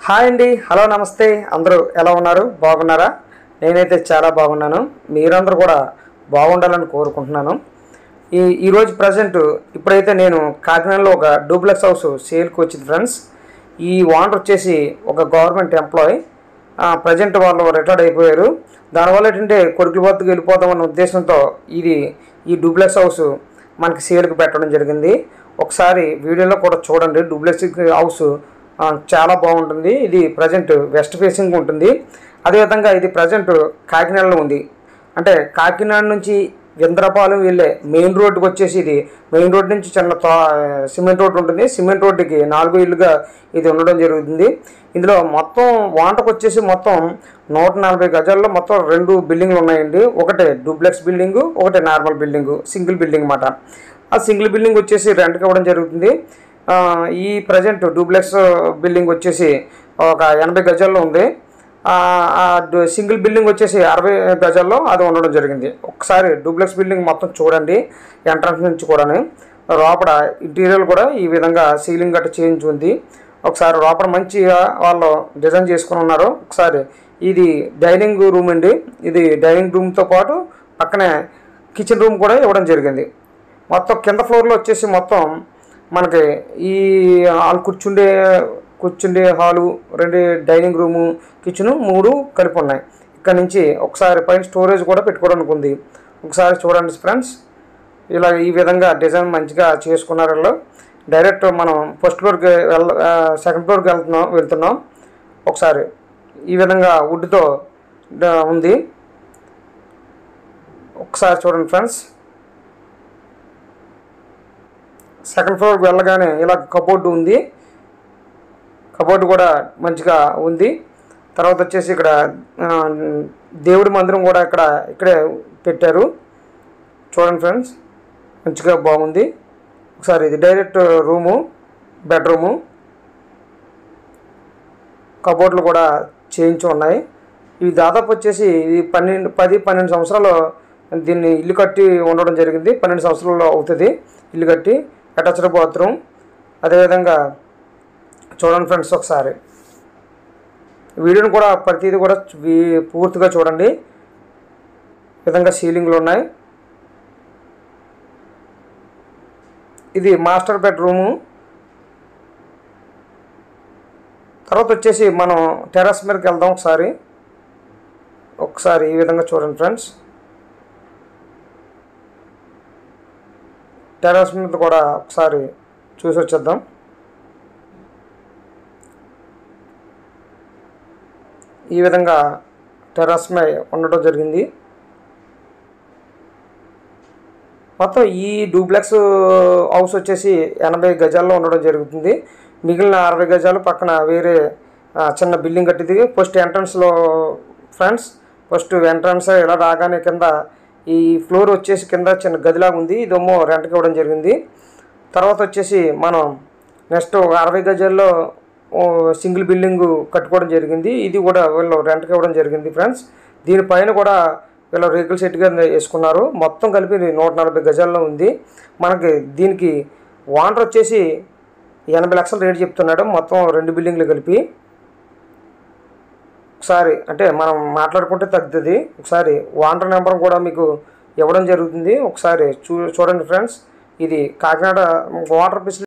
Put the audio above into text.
Hi అండి, hello నమస్తే. అందరూ ఎలా ఉన్నారు? బాగున్నారా? నేనైతే చాలా బాగున్నాను. మీరందరూ కూడా బాగుండాలని కోరుకుంటున్నాను. ఈరోజు ప్రజెంట్ ఇప్పుడైతే నేను కాకినాడలో ఒక డూప్లెక్స్ హౌస్ సేల్కి వచ్చింది ఫ్రెండ్స్. ఈ ఓనర్ వచ్చేసి ఒక గవర్నమెంట్ ఎంప్లాయీ. ప్రజెంట్ వాళ్ళు రిటైర్డ్ అయిపోయారు. దానివల్ల ఏంటంటే కొడుకుల వద్దకు వెళ్ళిపోతామన్న ఉద్దేశంతో ఈ డూప్లెక్స్ హౌస్ మనకి సేల్కి పెట్టడం జరిగింది. ఒకసారి వీడియోలో కూడా చూడండి. డూప్లెక్స్ హౌస్ చాలా బాగుంటుంది. ఇది ప్రజెంట్ వెస్ట్ ఫేసింగ్ ఉంటుంది. అదేవిధంగా ఇది ప్రజెంట్ కాకినాడలో ఉంది. అంటే కాకినాడ నుంచి ఇంద్రపాలెం వెళ్ళే మెయిన్ రోడ్డుకి వచ్చేసి ఇది మెయిన్ రోడ్ నుంచి చిన్న సిమెంట్ రోడ్డు ఉంటుంది. సిమెంట్ రోడ్డుకి 4 ఇల్లుగా ఇది ఉండడం జరుగుతుంది. ఇందులో మొత్తం వాంటకు వచ్చేసి మొత్తం 140 గజాల్లో మొత్తం 2 బిల్డింగ్లు ఉన్నాయండి. ఒకటి డూప్లెక్స్ బిల్డింగు, ఒకటి నార్మల్ బిల్డింగు, సింగిల్ బిల్డింగ్ అన్నమాట. ఆ సింగిల్ బిల్డింగ్ వచ్చేసి రెంట్కి ఇవ్వడం జరుగుతుంది. ఈ ప్రజెంట్ డూప్లెక్స్ బిల్డింగ్ వచ్చేసి ఒక 80 గజాల్లో ఉంది. సింగిల్ బిల్డింగ్ వచ్చేసి 60 గజాల్లో అది ఉండడం జరిగింది. ఒకసారి డూప్లెక్స్ బిల్డింగ్ మొత్తం చూడండి. ఎంట్రన్స్ నుంచి కూడా లోపల ఇంటీరియర్ కూడా ఈ విధంగా సీలింగ్ గట్ట చేంజ్ ఉంది. ఒకసారి లోపల మంచిగా వాళ్ళు డిజైన్ చేసుకుని ఉన్నారు. ఒకసారి ఇది డైనింగ్ రూమ్ అండి. ఇది డైనింగ్ రూమ్తో పాటు పక్కనే కిచెన్ రూమ్ కూడా ఇవ్వడం జరిగింది. మొత్తం కింద ఫ్లోర్లో వచ్చేసి మొత్తం మనకి ఈ హాల్ కూర్చుండే హాలు, 2 డైనింగ్ రూము, కిచెను 3 కలిపి ఉన్నాయి. ఇక్కడ నుంచి ఒకసారి పైన స్టోరేజ్ కూడా పెట్టుకోవడానికి ఉంది. ఒకసారి చూడండి ఫ్రెండ్స్. ఇలా ఈ విధంగా డిజైన్ మంచిగా చేసుకున్నారు. వాళ్ళు డైరెక్ట్ మనం ఫస్ట్ ఫ్లోర్కి సెకండ్ ఫ్లోర్కి వెళ్తున్నాం. ఒకసారి ఈ విధంగా వుడ్తో ఉంది. ఒకసారి చూడండి ఫ్రెండ్స్. సెకండ్ ఫ్లోర్కి వెళ్ళగానే ఇలా కబోర్డు ఉంది. కబోర్డు కూడా మంచిగా ఉంది. తర్వాత వచ్చేసి ఇక్కడ దేవుడి మందిరం కూడా ఇక్కడే పెట్టారు. చూడండి ఫ్రెండ్స్, మంచిగా బాగుంది. ఒకసారి ఇది డైరెక్ట్ రూము, బెడ్రూము. కబోర్డులు కూడా చేయించి ఉన్నాయి. ఇవి దాదాపు వచ్చేసి ఇది 10-12 సంవత్సరాలు దీన్ని ఇల్లు కట్టి ఉండడం జరిగింది. 12 సంవత్సరాల్లో అవుతుంది ఇల్లు కట్టి. Attached bathroom. అదేవిధంగా చూడండి ఫ్రెండ్స్, ఒకసారి వీడియోని కూడా ప్రతిదీ కూడా పూర్తిగా చూడండి. విధంగా సీలింగ్లు ఉన్నాయి. ఇది మాస్టర్ బెడ్రూము. తర్వాత వచ్చేసి మనం టెర్రస్ మీదకి వెళ్దాం. ఒకసారి ఈ విధంగా చూడండి ఫ్రెండ్స్. టెర్రస్ మీద కూడా ఒకసారి చూసి వచ్చేద్దాం. ఈ విధంగా టెర్రస్ మీద ఉండడం జరిగింది. మొత్తం ఈ డూప్లెక్స్ హౌస్ వచ్చేసి 80 గజాల్లో ఉండడం జరుగుతుంది. మిగిలిన 60 గజాలు పక్కన వేరే చిన్న బిల్డింగ్ కట్టింది. ఫస్ట్ ఎంట్రన్స్లో ఫ్రెండ్స్, ఫస్ట్ ఎంట్రన్స్ ఇలా రాగానే కింద ఈ ఫ్లోర్ వచ్చేసి కింద చిన్న గదిలాగా ఉంది. ఇదేమో రెంట్కి ఇవ్వడం జరిగింది. తర్వాత వచ్చేసి మనం నెక్స్ట్ 60 గజాల్లో సింగిల్ బిల్డింగ్ కట్టుకోవడం జరిగింది. ఇది కూడా వీళ్ళు రెంట్కి ఇవ్వడం జరిగింది ఫ్రెండ్స్. దీనిపైన కూడా వీళ్ళు రేకుల సెట్గా వేసుకున్నారు. మొత్తం కలిపి 140 గజాల్లో ఉంది. మనకి దీనికి ఓనర్ వచ్చేసి 80 లక్షలు రేటు చెప్తున్నాడు, మొత్తం 2 బిల్డింగ్లు కలిపి. ఒకసారి అంటే మనం మాట్లాడుకుంటే తగ్గుతుంది. ఒకసారి ఓనర్ నెంబర్ కూడా మీకు ఇవ్వడం జరుగుతుంది. ఒకసారి చూడండి ఫ్రెండ్స్. ఇది కాకినాడ వాటర్ ఫెసిలిటీ